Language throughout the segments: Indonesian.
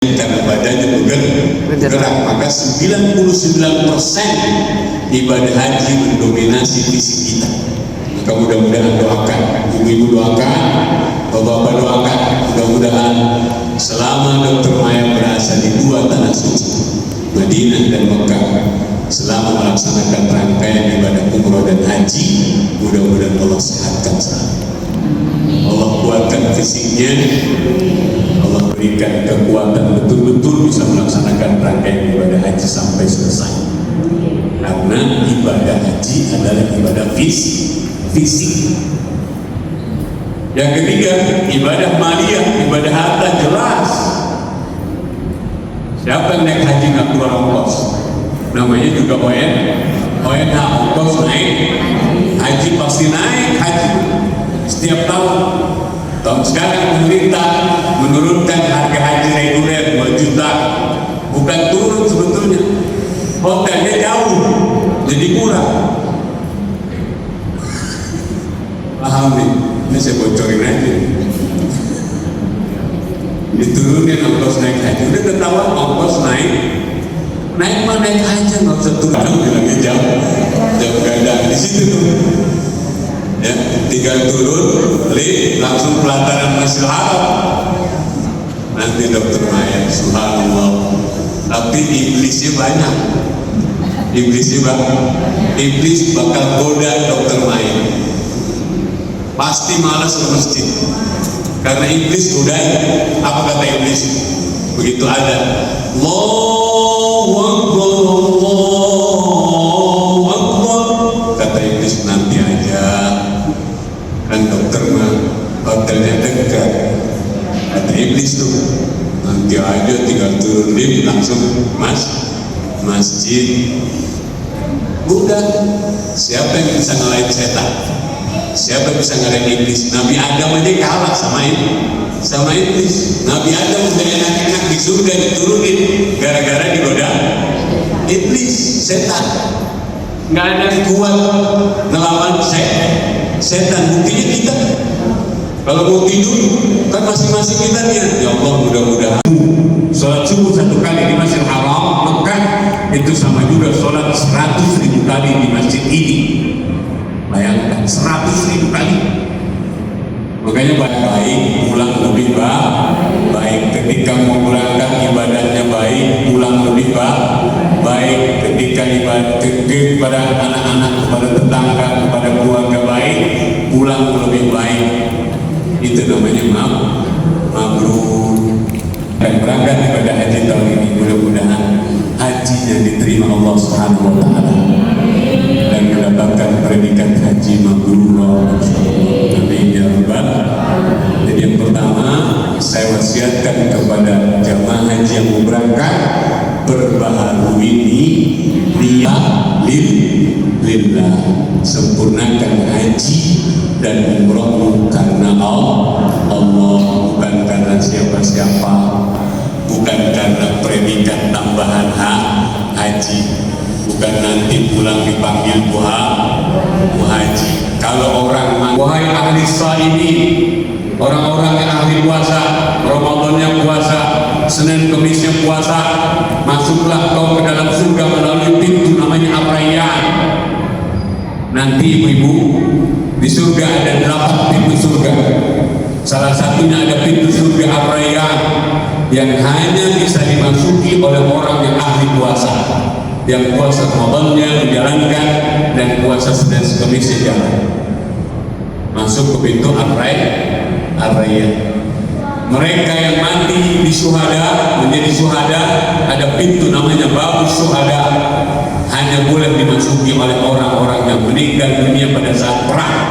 karena badannya bergerak, maka 99% ibadah haji mendominasi fisik kita. Maka mudah-mudahan doakan, ibu-ibu doakan, bapak-bapak doakan, mudah-mudahan selama Dr. Maya berasa di dua tanah suci, Madinah dan Mekah, selama melaksanakan rangkaian ibadah umroh dan haji, mudah-mudahan Allah sehatkan selalu, Allah kuatkan fisiknya, Allah berikan kekuatan betul-betul bisa melaksanakan rangkaian ibadah haji sampai selesai. Karena ibadah haji adalah ibadah fisik. Yang ketiga, ibadah maliyah, ibadah harta jelas. Siapa yang naik haji nggak keluar ongkos? Namanya juga ONH, ongkos naik haji, pasti naik haji setiap tahun. Tahun sekarang pemerintah menurunkan harga haji reguler 2 juta, bukan turun sebetulnya, hotelnya jauh jadi murah. Paham nih? Ini saya bocorin aja. Diturunin ongkos naik haji, udah ketahuan ongkos naik mah naik aja, nggak usah turun. Bilangnya jauh gak ada di situ tuh. Ya, tinggal turun, langsung pelataran Masjidil Haram. Nanti Dr. Maya, subhanallah. Tapi iblisnya banyak. Iblis bakal goda Dr. Maya. Pasti malas ke masjid. Karena iblis godain. Apa kata iblis? Begitu ada Allahu Akbar, Allahu Akbar, kata iblis nanti aja, kan dokter mah hotelnya dekat, kata iblis tuh nanti aja, tinggal turun lift langsung masjid. Udah, siapa yang bisa ngalahin setan? Siapa yang bisa ngalahin iblis? Nabi Adam aja kalah sama iblis. Nabi Adam udah enak-enak di surga diturunin gara-gara digoda iblis, setan. Nggak ada yang kuat ngelawan setan. Buktinya kita kalau mau tidur kan masing-masing kita niat, ya Allah mudah-mudahan sholat subuh 1 kali di Masjidil Haram Mekah itu sama juga sholat 100.000 kali di masjid ini. Bayangkan 100.000 kali. Makanya baik pulang lebih baik, ketika mau berangkat ibadahnya baik, pulang lebih baik, ketika ibadah kepada anak-anak, kepada tetangga, kepada keluarga baik, pulang lebih baik. Itu namanya mabrur. Dan berangkat ibadah haji tahun ini, mudah-mudahan hajinya diterima Allah Subhanahu wa taala dan mendapatkan predikat haji mabrur. Amin ya rabbal. Jadi yang pertama, saya wasiatkan kepada jamaah haji yang mau berangkat, perbaharui niat lillah, sempurnakan haji dan umroh karena Allah, bukan karena siapa-siapa, bukan karena predikat tambahan haji, bukan nanti pulang dipanggil Bu Haji. Kalau orang, wahai ahli sa'imin, orang-orang yang ahli puasa, Ramadannya puasa, Senin Kemisnya puasa, masuklah kau ke dalam surga melalui pintu namanya Ar-Rayyan. Nanti ibu-ibu, di surga ada 8 pintu surga. Salah satunya ada pintu surga Ar-Rayyan yang hanya bisa dimasuki oleh orang yang ahli puasa, yang puasa Ramadannya menjalankan dan puasa Senin Kemisnya jalan. Masuk ke pintu Ar-Rayyan. Mereka yang mati di syuhada, menjadi syuhada, ada pintu namanya Babus Syuhada, hanya boleh dimasuki oleh orang-orang yang meninggal dunia pada saat perang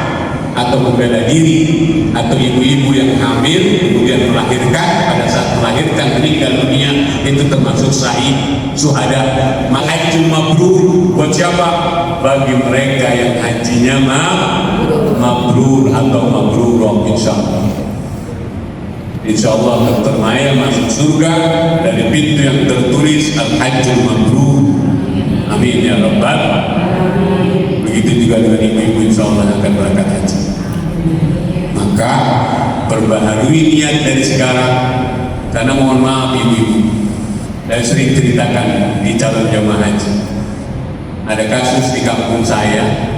atau membela diri, atau ibu-ibu yang hamil kemudian melahirkan, pada saat melahirkan meninggal dunia, itu termasuk syuhada. Hajjul mabrur buat siapa? Bagi mereka yang hajinya mabrur atau mabrurah, insyaallah Dr. Maya masuk surga dari pintu yang tertulis Al-Hajjul Mabrur. Amin ya rabbal. Begitu juga dengan ibu-ibu insyaallah akan berangkat haji. Maka perbaharui niat dari sekarang, Karena mohon maaf ibu-ibu, saya sering ceritakan di calon jamaah haji, ada kasus di kampung saya,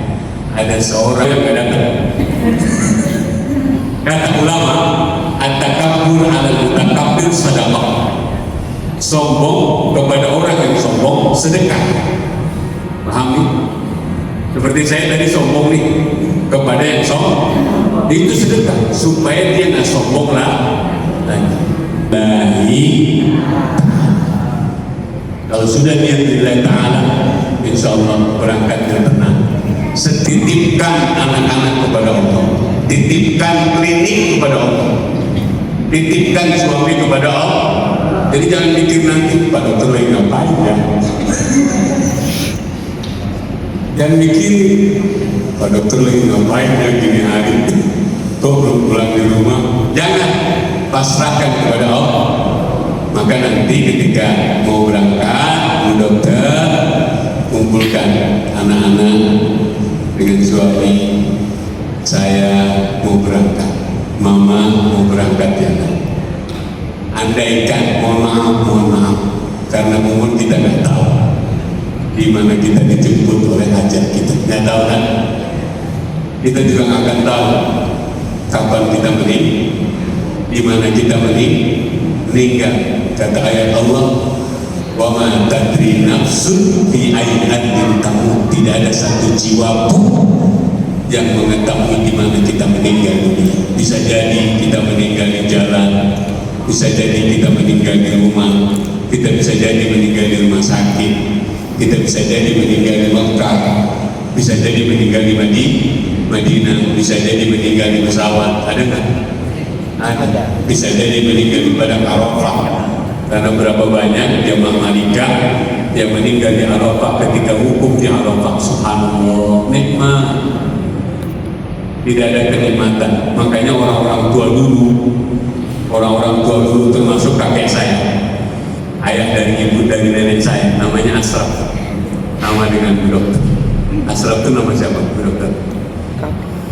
ada seorang yang datang. Kata ulama, at-takabbur 'alal mutakabbir sadaqah. Sombong kepada orang yang sombong sedekah. Paham nih? Seperti saya tadi sombong nih kepada yang sombong, itu sedekah supaya dia nggak sombong lah lagi. Kalau sudah niat lillahi ta'ala, insya Allah berangkatnya tenang. Setitipkan anak-anak kepada Allah, titipkan klinik kepada Allah, titipkan suami kepada Allah. Jadi jangan mikir nanti Pak Dokter lagi ngapain ya. Jangan mikir Pak Dokter lagi ngapain ya gini hari, kok belum pulang di rumah. Jangan, pasrahkan kepada Allah. Maka nanti ketika mau berangkat, Bu Dokter kumpulkan anak-anak dengan suami, saya mau berangkat, Mama mau berangkat ya. Andaikan, mohon maaf, karena umur kita nggak tahu di mana kita dijemput oleh hajat kita, nggak tahu kan? Kita juga nggak akan tahu kapan kita meninggal, di mana kita meninggal. Kata ayat Allah, wa ma tadri nafsun bi ayyi ardin tamut. Tidak ada satu jiwa pun yang mengetahui di mana kita meninggal dunia. Bisa jadi kita meninggal di jalan, bisa jadi kita meninggal di rumah, kita bisa jadi meninggal di rumah sakit, kita bisa jadi meninggal di Mekah, bisa jadi meninggal di Madinah, bisa jadi meninggal di pesawat. Ada nggak? Ada. Bisa jadi meninggal di padang Arafah. Karena berapa banyak jamaah Malika yang meninggal di Arafah ketika wukuf di Arafah. Subhanallah, nikmat. Tidak ada kenikmatan. Makanya orang-orang tua dulu termasuk kakek saya, ayah dari ibu dari nenek saya, namanya Asraf, nama dengan Bu Dokter. Asraf itu nama siapa, Bu Dokter?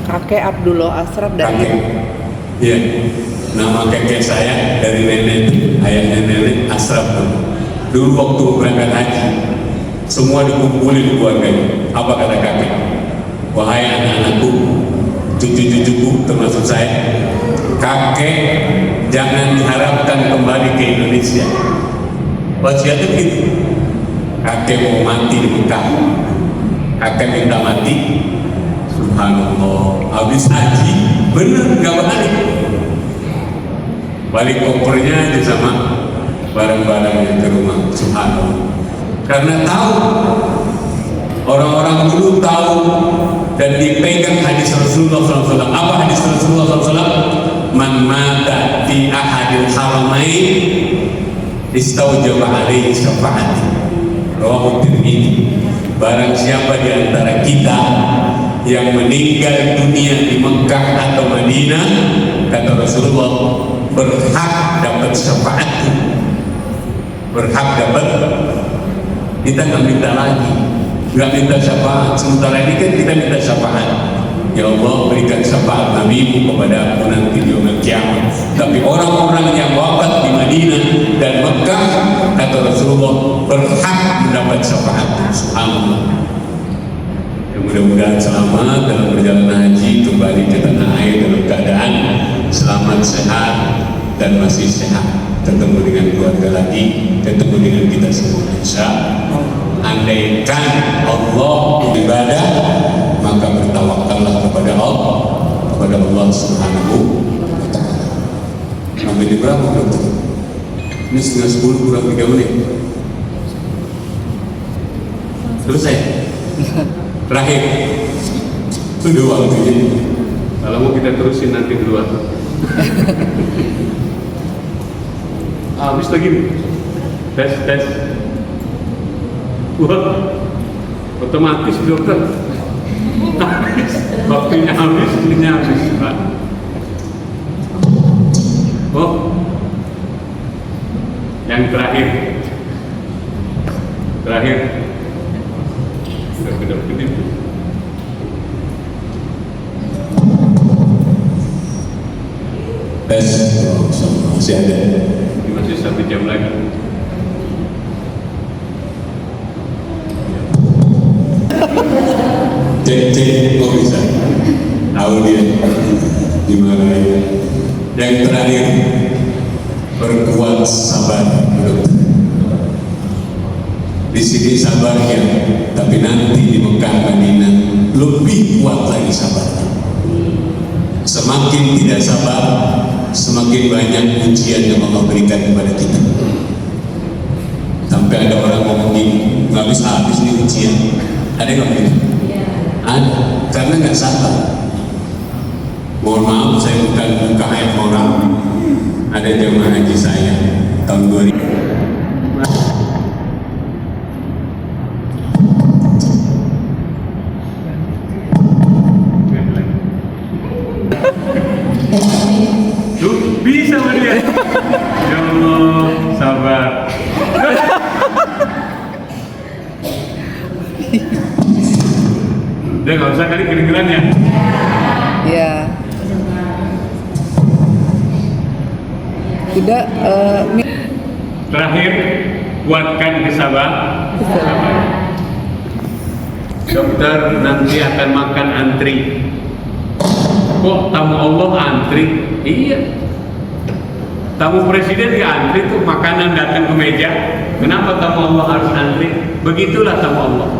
Kakek Abdullah Asraf dari kakek. Iya, nama kakek saya dari nenek, ayahnya nenek Asraf. Dulu waktu berangkat haji, semua dikumpulin keluarganya. Apa kata kakek? Wahai anak-anakku, cucu-cucuku termasuk saya, kakek jangan diharapkan kembali ke Indonesia. Wasiatnya begitu. Kakek mau mati di Mekah, kakek minta mati. Subhanallah, habis haji bener nggak balik kopernya aja sama barang-barangnya ke rumah. Subhanallah, karena tahu, orang-orang dulu tahu dan dipegang hadis Rasulullah SAW. Apa hadis Rasulullah SAW? Man mata fi ahadil haramain istaujaba alaihi syafa'ati. Rawahu Tirmidzi. Barang siapa di antara kita yang meninggal dunia di Mekah atau Madinah, kata Rasulullah, berhak dapat syafaatku, berhak dapat. Kita nggak minta lagi, nggak minta syafaat. Sementara ini kan kita minta syafaat. Ya Allah, berikan syafaat Nabi-Mu kepada aku nanti di yaumil kiamat. Tapi orang-orang yang wafat di Madinah dan Mekah, kata Rasulullah, berhak mendapat syafaat. Subhanallah. Ya, mudah-mudahan selamat dalam perjalanan haji, kembali ke tanah air dalam keadaan selamat, sehat, dan masih sehat. Ketemu dengan keluarga lagi, ketemu dengan kita semua. Insya andaikan Allah ibadah, maka bertawakallah kepada Allah Subhanahu wa ta'ala. Sampai di berapa, Dokter? Ini setengah 10 kurang 3 menit. Selesai. Terakhir. Sudah waktunya. Kalau mau kita terusin nanti berdua. Habis lagi nih. Tes. Wah, otomatis Dokter. Waktunya habis. Pak. Oh, yang terakhir. Sudah benar. Tes, masih ada. 1 jam lagi. Cek kok bisa tahu dia gimana ya. Yang terakhir, berkuat sabar, dokter. Di sini sabar ya, tapi nanti di Mekah Madinah lebih kuat lagi sabar. Semakin tidak sabar, semakin banyak ujian yang Allah berikan kepada kita. Sampai ada orang ngomong gini, nggak bisa habis nih ujian. Ada nggak begitu? Ada, karena nggak sabar. Mohon maaf, saya bukan buka aib orang. Ada jemaah haji saya tahun 2000. Tuh, bisa dia. Ya Allah, sabar. Udah nggak usah kali kering-keringan ya. Iya. Tidak Terakhir, kuatkan kesabaran. Dokter nanti akan makan antri. Kok tamu Allah antri? Iya. Tamu presiden ya antri tuh, makanan datang ke meja. Kenapa tamu Allah harus antri? Begitulah tamu Allah.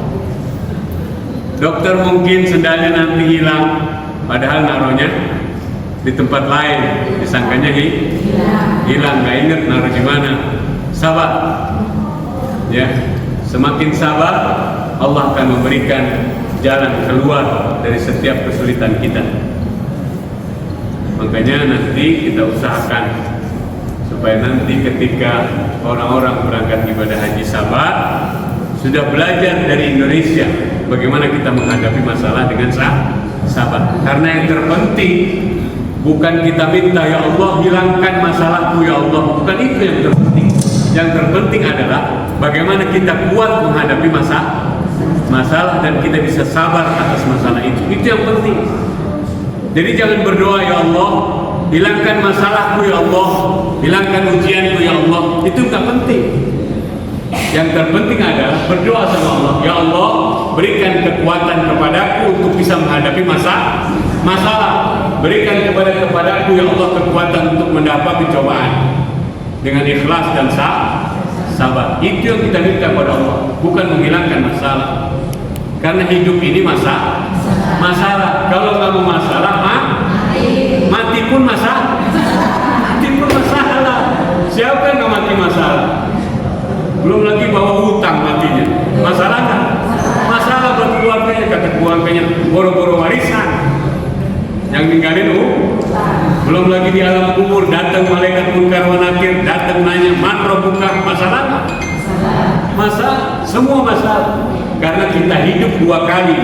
Dokter mungkin sendalnya nanti hilang, padahal naruhnya di tempat lain, disangkanya hilang, nggak inget naruh di mana. Sabar, ya. Semakin sabar, Allah akan memberikan jalan keluar dari setiap kesulitan kita. Makanya nanti kita usahakan supaya nanti ketika orang-orang berangkat ibadah haji sabar, sudah belajar dari Indonesia bagaimana kita menghadapi masalah dengan sabar. Karena yang terpenting bukan kita minta, ya Allah hilangkan masalahku ya Allah, bukan itu yang terpenting. Yang terpenting adalah bagaimana kita kuat menghadapi masalah dan kita bisa sabar atas masalah itu. Itu yang penting. Jadi jangan berdoa, ya Allah hilangkan masalahku ya Allah, hilangkan ujianku ya Allah, itu nggak penting. Yang terpenting adalah berdoa sama Allah, ya Allah berikan kekuatan kepadaku untuk bisa menghadapi masalah. Berikan kepadaku ya Allah kekuatan untuk mendapat cobaan dengan ikhlas dan sabar. Itu yang kita minta kepada Allah, bukan menghilangkan masalah. Karena hidup ini masalah. Kalau kamu masalah, mati pun masalah. Siapa yang nggak mati masalah? Belum lagi bawa hutang matinya. Masalah kan? Masalah buat keluarganya, kata keluarganya boro-boro warisan. Yang ninggalin belum lagi di alam kubur datang malaikat munkar wa nakir, datang nanya man rabbuka, masalah. Semua masalah. Karena kita hidup 2 kali.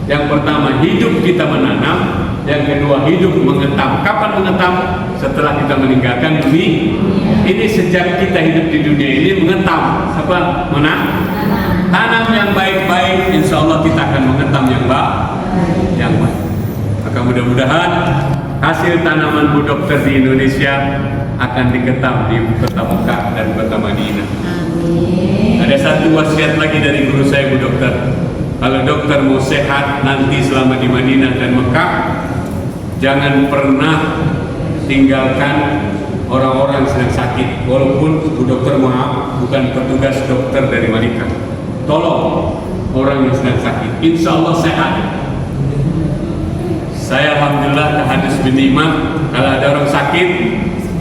Yang pertama hidup kita menanam, yang kedua hidup mengetam. Kapan mengetam? Setelah kita meninggalkan bumi. Ini sejak kita hidup di dunia ini mengetam. Apa? Tanam yang baik-baik, insya Allah kita akan mengetam yang baik. Maka mudah-mudahan hasil tanaman Bu Dokter di Indonesia akan diketam di kota Mekah dan kota Madinah. Ada satu wasiat lagi dari guru saya Bu Dokter. Kalau dokter mau sehat nanti selama di Madinah dan Mekah, jangan pernah tinggalkan orang-orang sedang sakit. Walaupun Bu Dokter maaf bukan petugas dokter dari Malika, tolong orang yang sedang sakit, insya Allah sehat. Saya alhamdulillah tahadus bin nikmat, kalau ada orang sakit,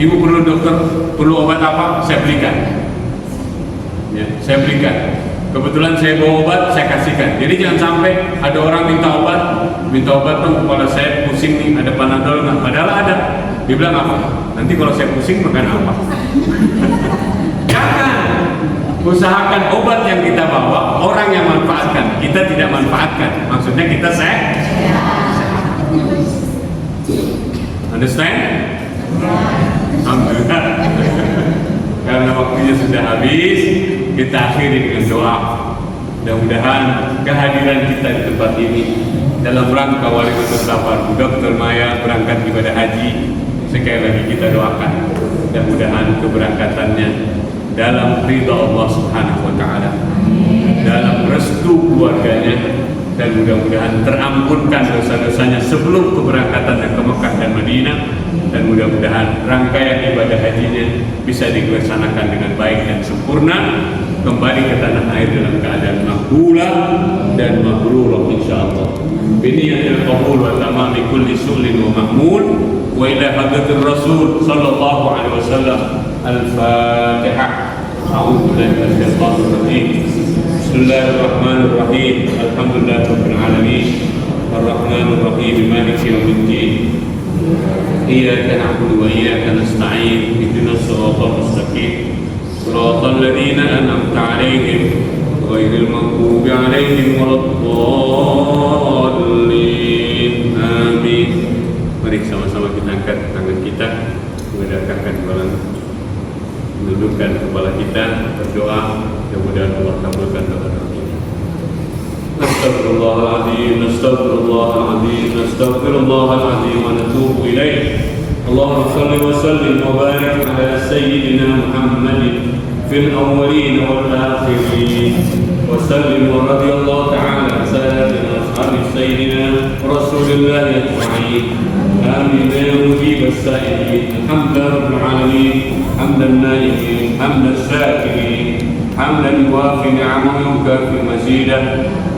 ibu perlu dokter, perlu obat apa, saya belikan. Ya, saya belikan. Kebetulan saya bawa obat, saya kasihkan. Jadi jangan sampai ada orang minta obat tuh, kepala saya pusing nih, ada Panadol nggak? Padahal ada. Dia bilang apa? Nanti kalau saya pusing makan apa? Jangan. Usahakan obat yang kita bawa orang yang manfaatkan, kita tidak manfaatkan. Maksudnya kita sehat. Understand? Alhamdulillah. Karena waktunya sudah habis, kita akhiri dengan doa. Mudah-mudahan kehadiran kita di tempat ini dalam rangka Wali Kota Safar Bu Dokter Maya berangkat ibadah haji, sekali lagi kita doakan mudah-mudahan keberangkatannya dalam ridha Allah Subhanahu wa taala, dalam restu keluarganya, dan mudah-mudahan terampunkan dosa-dosanya sebelum keberangkatannya ke Mekah dan Madinah, dan mudah-mudahan rangkaian ibadah hajinya bisa dilaksanakan dengan baik dan sempurna, kembali ke tanah air dalam keadaan makbulah dan mabrurah insyaallah. Biniyatil qabul wa tamami kulli su'lin wa mahmud wa ila hadratir rasul sallallahu alaihi wasallam. Al-Fatihah. A'udzu billahi minasyaitonir rajim. Bismillahirrahmanirrahim. Alhamdulillahirabbil alamin. Arrahmanir rahim. Maliki yaumiddin. Iyyaka na'budu wa iyyaka nasta'in. Ihdinas siratal mustaqim. Siratal ladzina an'amta 'alaihim ghairil maghdubi 'alaihim waladdallin. Amin. Mari sama-sama kita angkat tangan kita, mengedahkan kepala, menundukkan kepala kita, berdoa, mudah-mudahan Allah kabulkan doa kita. Astagfirullahaladzim, astagfirullahaladzim, astagfirullahaladzim, wa natubu ilaih. Allahumma salli wa sallim wa barik ala sayyidina Muhammadin fil awwalin wal akhirin, wa sallim wa radiyallahu ta'ala sayyidina ashabi sayyidina Rasulillah ajma'in. Amin ya mujib as-sa'ilin. Alhamdulillah rabbil alamin, hamdan na'imin, hamdan syakirin, hamdan yuwafi ni'amahu wa yukafi mazidah.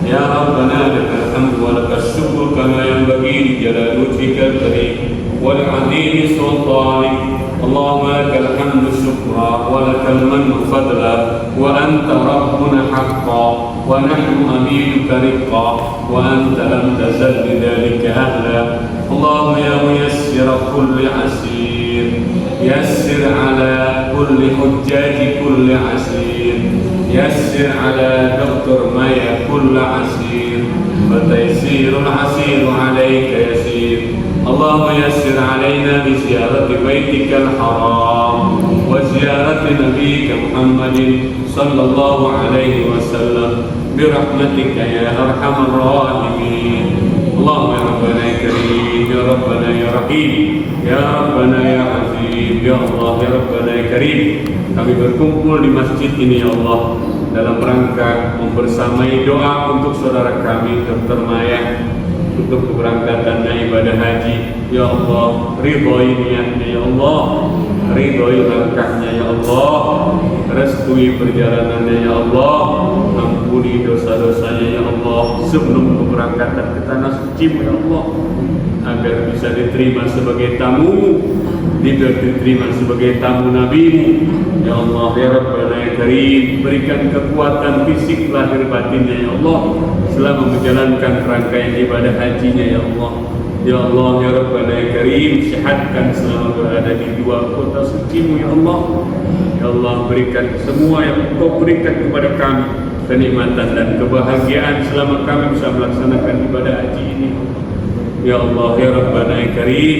Ya Rabbana lakal hamdu wa lakal syukru kama yanbaghi li jalali wajhikal karim wal 'azimi sultanik. Allahumma lakal hamdu syukra wa lakal mannu fadla wa anta rabbuna haqqan wa nahnu abiduka riqqa wa anta lam tazal bidhalika ahla. Allahumma ya muyassir kulli 'asir, yassir ala kulli hujjaji kulli 'asir, yassir ala Dr. Maya kulli 'asir, wa taysirul 'asir 'alaika yasir. Allahumma yassir 'alaina bi ziyarati baitikal haram wa ziyarati nabiyyika Muhammadin sallallahu alaihi wasallam bi rahmatika ya arhamar rahimin. Allahumma ya Rabbana ya Karim, ya Rabbana ya Rahim, ya Rabbana ya Azim, ya Allah ya Rabbana ya Karim. Kami berkumpul di masjid ini ya Allah dalam rangka membersamai doa untuk saudara kami Dr. Maya untuk keberangkatannya ibadah haji. Ya Allah, ridhoi niatnya ya Allah, ridhoi langkahnya ya Allah, restui perjalanannya ya Allah, ampuni dosa-dosanya ya Allah sebelum keberangkatan ke tanah suci ya Allah, agar bisa diterima sebagai tamu, diterima sebagai tamu Nabi-Mu. Ya Allah ya Rabbana ya Karim, berikan kekuatan fisik lahir batinnya ya Allah selama menjalankan rangkaian ibadah hajinya ya Allah. Ya Allah ya Rabbana ya Karim, sehatkan selama berada di dua kota suci-Mu ya Allah. Ya Allah, berikan semua yang Engkau berikan kepada kami, kenikmatan dan kebahagiaan selama kami bisa melaksanakan ibadah haji ini. Ya Allah ya Rabbana ya Karim,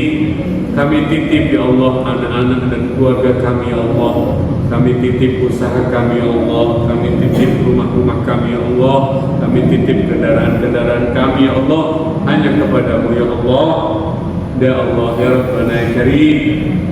kami titip ya Allah anak-anak dan keluarga kami ya Allah, kami titip usaha kami ya Allah, kami titip rumah-rumah kami ya Allah, kami titip kendaraan-kendaraan kami ya Allah hanya kepadamu ya Allah. Ya Allah ya Rabbana ya Karim,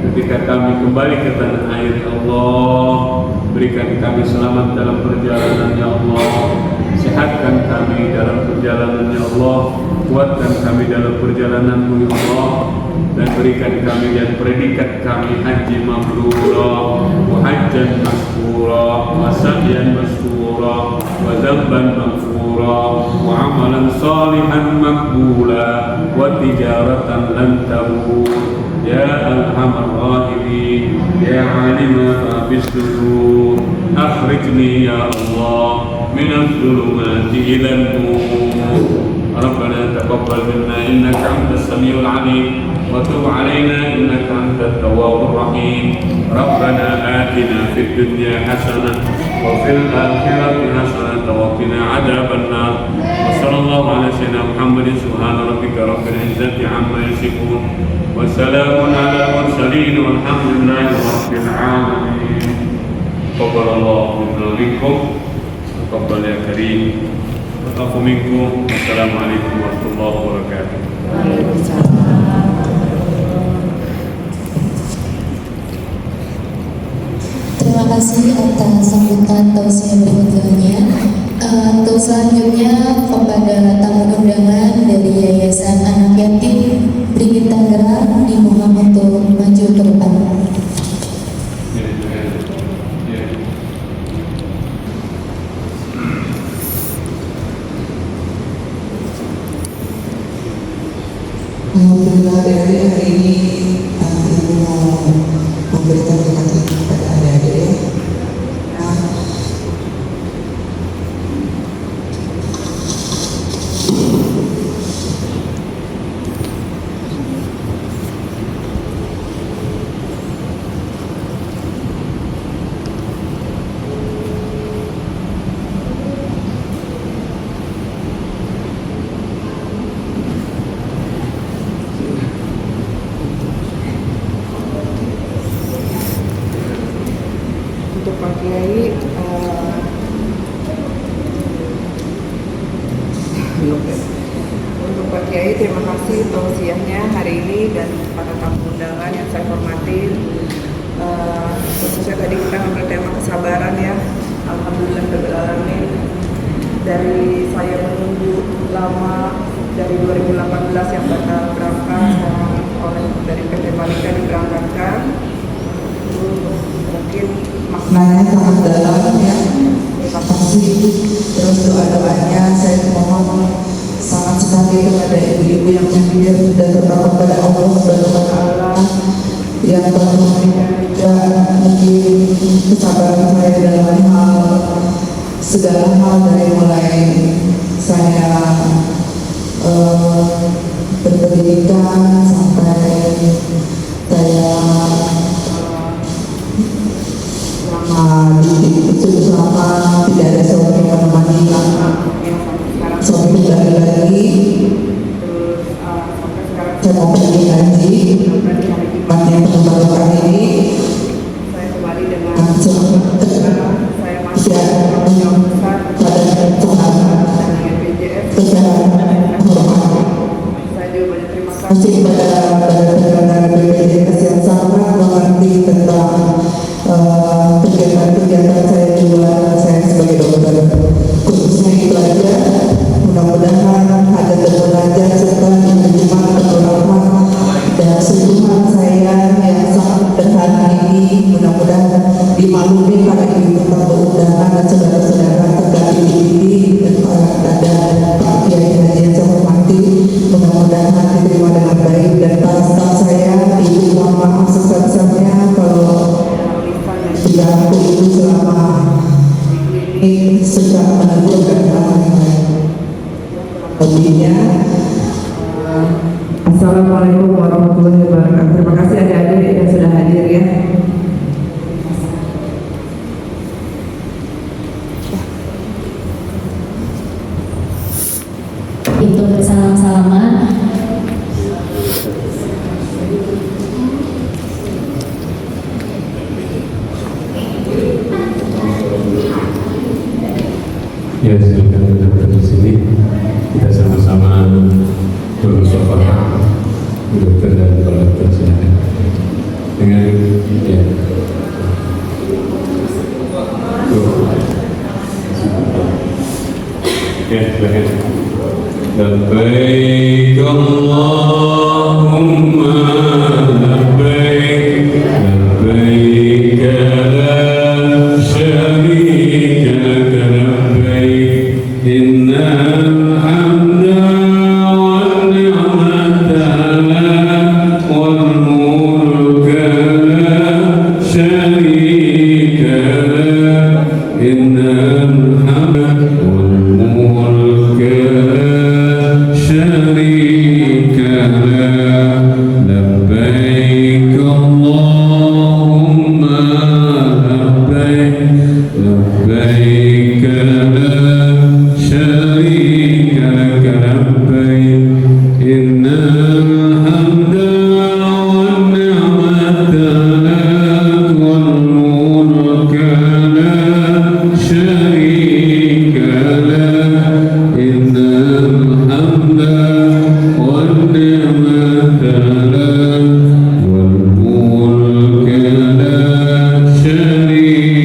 ketika kami kembali ke tanah air ya Allah, berikan kami selamat dalam perjalanan ya Allah, sehatkan kami dalam perjalanan ya Allah, kuatkan kami dalam perjalanan-Mu ya Allah, dan berikan kami dan predikat kami haji mabrurah wa hajjan masykurah wa sa'yan masykurah wa dzamban maghfurah wa amalan salihan maqbula wa tijaratan lan tabur. Ya arhamar rahimin, ya alima ma fis sudur, akhrijni ya Allah minadh dhulumati ilal nur. Rabbana taqabbal minna innaka antas samiul alim wa tub alaina innaka antat tawwabur rahim. Rabbana atina fid dunya hasanah wa fil akhirati hasanah wa qina adzaban nar. Wa sallallahu ala sayyidina Muhammadin subhana rabbika rabbil izzati amma yasifun wa salamun ala mursalin walhamdulillahi rabbil alamin. Taqabbalallahu minna minkum, taqabbal ya karim. Assalamualaikum warahmatullahi wabarakatuh. Waalaikumsalam. terima kasih atas sambutan tausiah berikutnya. Untuk selanjutnya kepada tamu undangan dari Yayasan Anak Yatim Beringin Tangerang dimohon untuk maju ke depan. Alhamdulillah dari hari ini Ibu mau memberikan berkat ini kepada adik-adik. Untuk Pak Kiai, untuk Pak Kiai terima kasih tausiahnya hari ini dan para tamu undangan yang saya hormati. Khususnya tadi kita ngambil tema kesabaran ya. Alhamdulillahirrahmanirrahim. Dari saya menunggu lama dari 2018 yang bakal berangkat oleh dari PT Malika diberangkatkan. Mungkin maknanya sangat dalam ya, pasti terus doa-doanya saya mohon sangat sekali kepada ibu-ibu yang hadir dan terutama kepada Allah Subhanahu wa Ta'ala yang telah memberikan juga mungkin kesabaran saya dalam hal segala hal dari mulai saya berpendidikan sampai saya selama tidak ada suami yang menemani suami kembali lagi, saya mau pergi haji yang baru kali ini saya kembali dengan saya masih pada Tuhan saya juga banyak terima kasih kepada BPJS yang sangat mengerti tentang kegiatan saya juga saya sebagai dokter. Khususnya itu aja, mudah-mudahan ada teman-teman serta menerima rahmat dan sentuhan saya yang sangat sederhana ini mudah-mudahan dimaklumi para ibu tamu undangan dan saudara-saudara terkait ini dan para Pak Kiai Haji yang saya hormati, mudah-mudahan diterima dengan baik dan para staf saya, ibu mohon maaf sebesar-besarnya kalau tidak aku itu selama ini sejak menegur dan lebihnya. Assalamualaikum warahmatullahi wabarakatuh. Terima kasih adik-adik yang sudah hadir ya. Itu bersalam-salaman. Ya, silakan datang di sini. Kita sama-sama bermusyawarah, dokter dan dokter silakan. Dengan ya. Ya, silakan. Labbaik Allahumma labbaik, labbaik la syarika lak labbaik, innal hamda wan ni'mata lak wal mulka la syarika lak, innal hamda wal mulka شريك له لبيك اللهم لبيك لبيك لا شريك لك لبيك إن الحمد والنعمة لك والملك لا شريك له إن الحمد والنعمة لك والملك لا شريك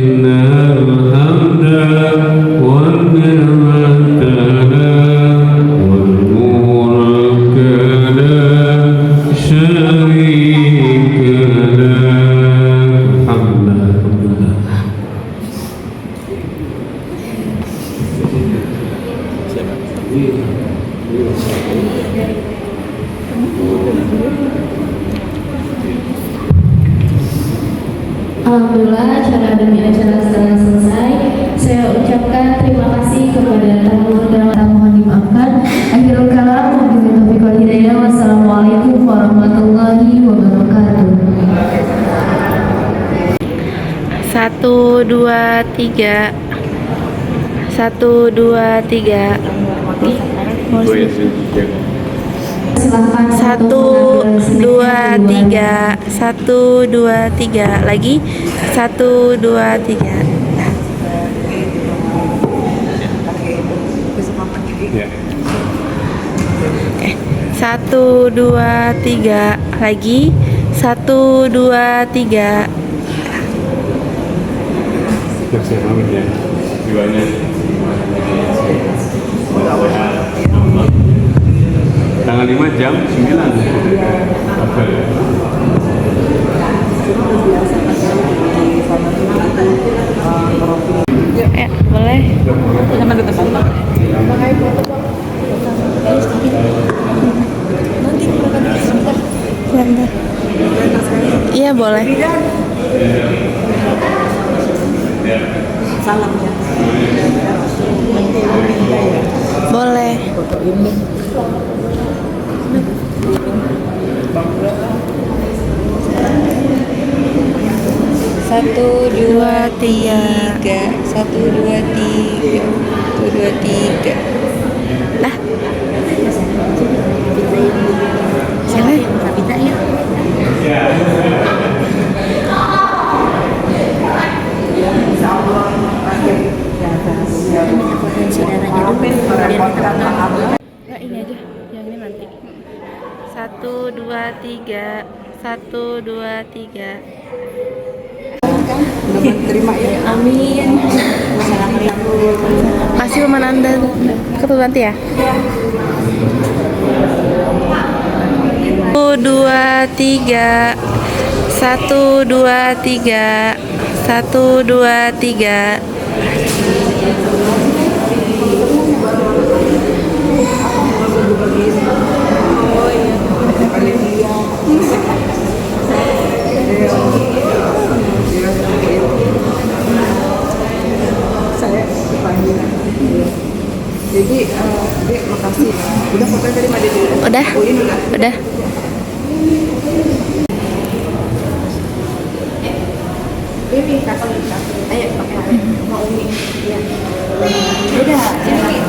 الحمد والنعمة لك والملك لا شريك لك. الحمد لله. Alhamdulillah, acara demi acara setelah selesai. Saya ucapkan terima kasih kepada tamu undangan, mohon dimaafkan. Akhirul kalam, wabillahi taufiq wal hidayah. Wassalamualaikum warahmatullahi wabarakatuh. 1, 2, 3. 1, 2, 3. Silakan 1, 2, 3. 1, 2, 3. Lagi 1, 2, 3. Ya. 1, 2, 3. Lagi 1, 2, 3. Saya pamit ya. Duanya. Tanggal 5 jam 9. Oke. Ya, boleh. Sebentar. Iya, boleh. Boleh. Satu, dua, tiga. 1, 2, 3. 1, 2, 3. Nah. Siapa ya? Kapita ya? Nah, ini aja, yang ini nanti. 1, 2, 3. 1, 2, 3. Terima ya. Amin. Kasih Paman Anda. Ketua ganti ya. 1, 2, 3. 1, 2, 3. 1, 2, 3. Jadi, Dek, makasih. Udah foto tadi Mbak Dede? Udah? Oh, ini Udah. Ini kasih. Ayo, pakai. Mau Umi. Iya. Udah, ini.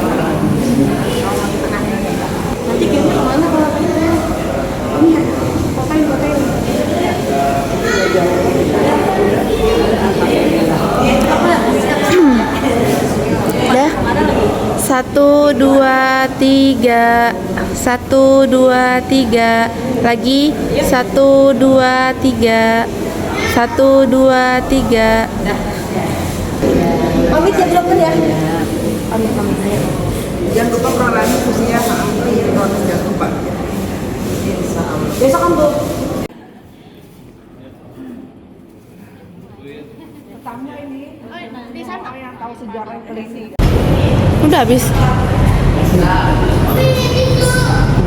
Nanti kayaknya kemana kalau kita? Ini ya, fotoin. Udah. 1, 2, 3. 1, 2, 3. Lagi 1, 2, 3. 1, 2, 3. Pamit ya dokter ya. Pamit. Jangan lupa perolahan usia jangan lupa. Besok kan Bu. Pertama ini. Nanti saya yang tahu sejarah klinik. Udah habis.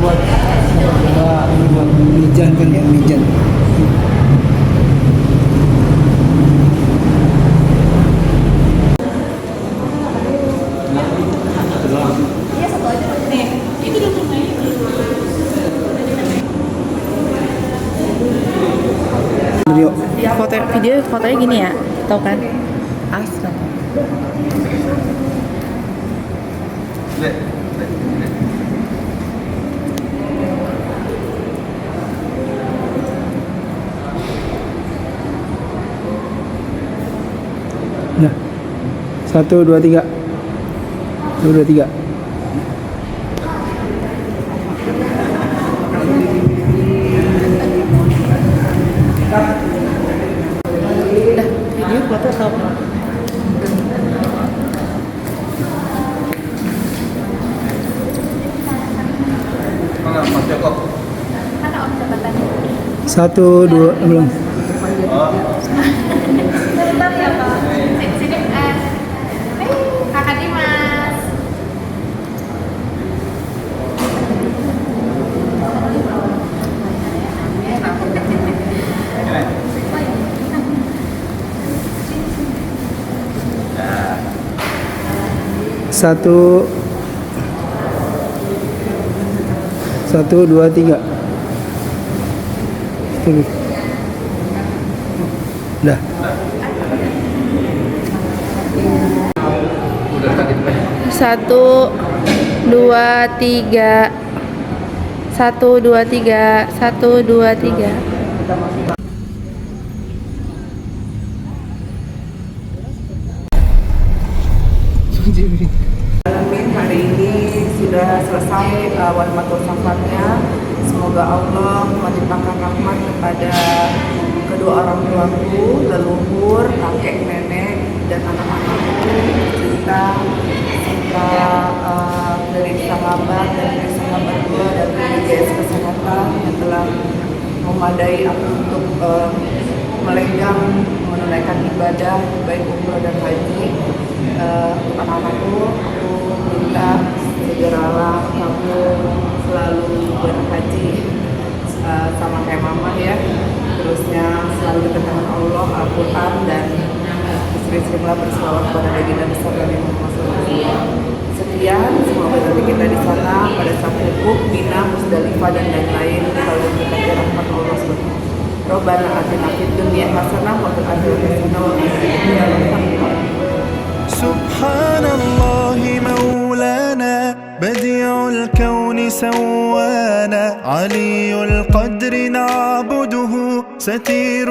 Buat mijan kan ya, mijan. Fotonya gini ya, tau kan? Asal. Nah, 1, 2, 3. 1, 2, 3. Video foto atau Mana om jabatannya? 1, 2, belum. Sebentar ya Pak. Sini, Kakak Dimas. Satu, 2, 3. Tuh. Dah. Satu, dua, tiga. 1, 2, 3. 1, 2, 3. Alamin, hari ini sudah selesai walimatul safarnya. Semoga Allah melimpahkan rahmat kepada kedua orang tuaku, leluhur, kakek, nenek, dan anak-anakku, kita serta dari sahabat dua dari BPJS Kesehatan yang telah memadai aku untuk melenggang menunaikan ibadah baik umroh dan haji. Anak-anakku, aku minta segeralah kamu selalu berhaji sama kayak mama ya. Terusnya selalu dekat dengan Allah, Al-Quran, dan sering-seringlah berselawat kepada baginda besar Nabi Muhammad SAW. Sekian, semoga nanti kita di sana pada saat wukuf, Mina, Musdalifah, dan lain-lain selalu berkati rahmat Allah SWT. Rabbana atina fid dunya hasanah wa fil akhirati hasanah wa qina adzabannar. سبحان الله مولانا بديع الكون سوانا علي القدر نعبده ستير